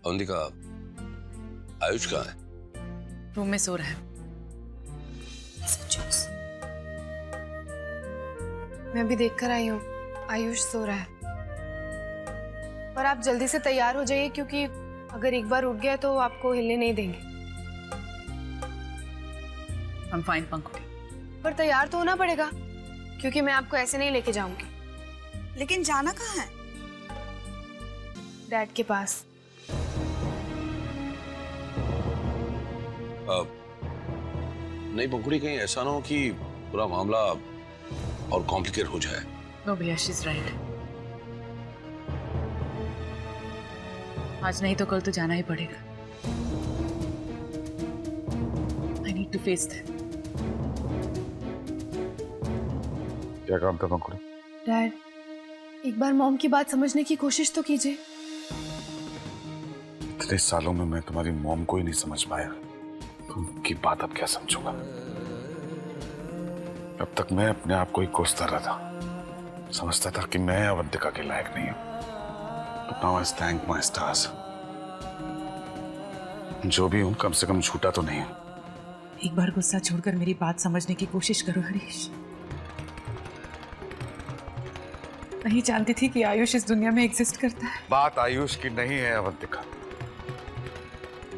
अवंतिका, आयुष कहाँ है? रूम में सो रहा है। मैं अभी देखकर आई हूँ, आयुष सो रहा है। और आप जल्दी से तैयार हो जाइए, क्योंकि अगर एक बार उठ गया तो आपको हिलने नहीं देंगे। I'm fine, पंखुड़ी। पर तैयार तो होना पड़ेगा, क्योंकि मैं आपको ऐसे नहीं लेके जाऊंगी। लेकिन जाना कहाँ है? डैड के पास। नहीं पंखुड़ी, कहीं ऐसा ना हो कि पूरा मामला और कॉम्प्लिकेट हो जाए। नो भैया, शी इज राइट। आज नहीं तो कल तो जाना ही पड़ेगा। I need to face that. क्या काम था पंखुड़ी? डैड, एक बार मॉम की बात समझने की कोशिश तो कीजिए। इतने सालों में मैं तुम्हारी मॉम को ही नहीं समझ पाया, तुमकी बात अब क्या समझूंगा? अब तक मैं अपने आप को ही कोसता रहा था, समझता था कि मैं अवंतिका के लायक नहीं हूं। But now I thank my stars। जो भी हूं, कम से कम झूठा तो नहीं हूं। एक बार गुस्सा छोड़कर मेरी बात समझने की कोशिश करो हरीश। नहीं जानती थी कि आयुष इस दुनिया में एग्जिस्ट करता है। बात आयुष की नहीं है अवंतिका,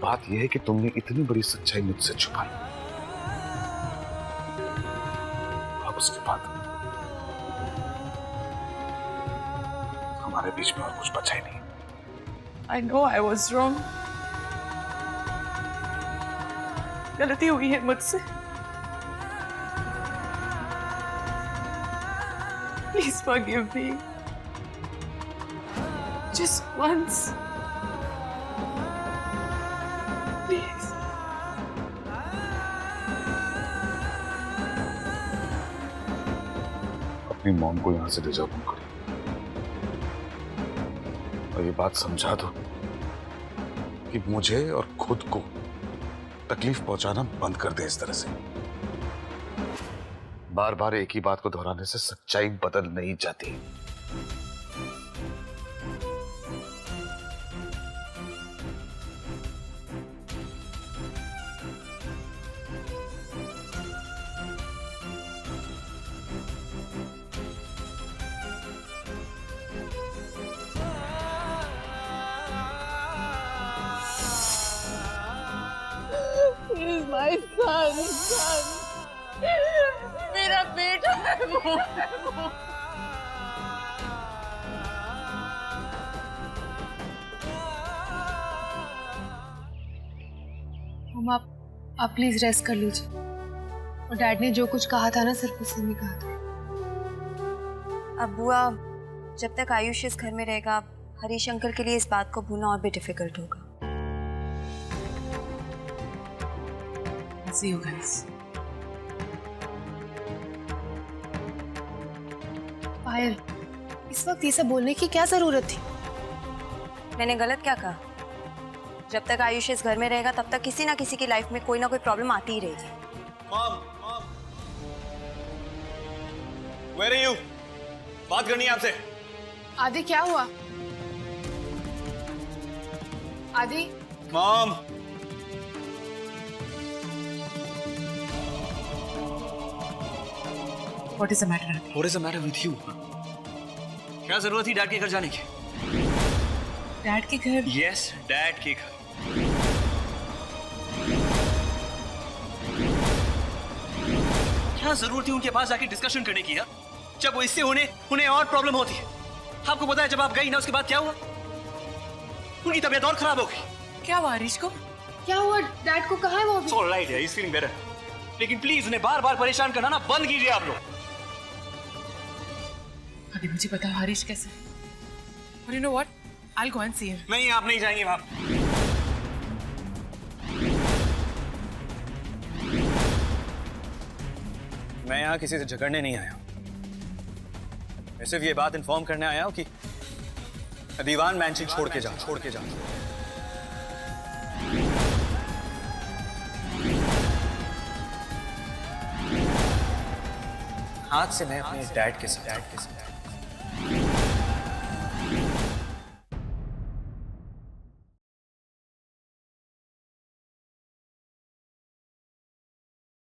बात यह है कि तुमने इतनी बड़ी सच्चाई मुझसे छुपाई। अब उसके बाद हमारे बीच में और कुछ बचा ही नहीं। I know I was wrong। गलती हुई है मुझसे। Please forgive me। Just once। Please। अपनी मॉम को यहां से ले जाओ पंखुड़ी, और ये बात समझा दो कि मुझे और खुद को तकलीफ पहुंचाना बंद कर दे। इस तरह से बार बार एक ही बात को दोहराने से सच्चाई बदल नहीं जाती। My son। मेरा बेटा है वो। मम, आप प्लीज रेस्ट कर लीजिए। और डैड ने जो कुछ कहा था ना, सिर्फ उसे नहीं कहा था। अब बुआ, जब तक आयुष इस घर में रहेगा, हरीश अंकल के लिए इस बात को भूलना और भी डिफिकल्ट होगा। See you guys। पायल, इस वक्त ये सब बोलने की क्या जरूरत थी? मैंने गलत क्या कहा? जब तक आयुष इस घर में रहेगा, तब तक किसी ना किसी की लाइफ में कोई ना कोई प्रॉब्लम आती ही रहेगी। Mom, Where are you? बात करनी है आपसे। आदि, क्या हुआ? आदि। Mom, What is the matter? What is the matter with you? क्या जरूरत थी डैड के घर जाने की? डैड के घर? Yes, डैड के घर। क्या जरूरत थी उनके पास जाके डिस्कशन करने की? जब वो इससे उन्हें और प्रॉब्लम होती है। आपको पता है जब आप गई ना, उसके बाद क्या हुआ? उनकी तबीयत और खराब हो गई। क्या हुआ हरीश को? क्या हुआ? डैड को कहाँ है वो अभी? It's all right, he's feeling better। लेकिन प्लीज उन्हें बार बार परेशान करना ना बंद कीजिए आप लोग। अभी मुझे बताओ हरीश कैसे है? और you know what? I'll go and see him। नहीं, आप नहीं जाएंगे वहां। मैं यहाँ किसी से झगड़ने नहीं आया हूँ। मैं सिर्फ ये बात इन्फॉर्म करने आया हूँ कि दीवान मैंशन छोड़ के जाओ। आज से मैं अपने डैड के साथ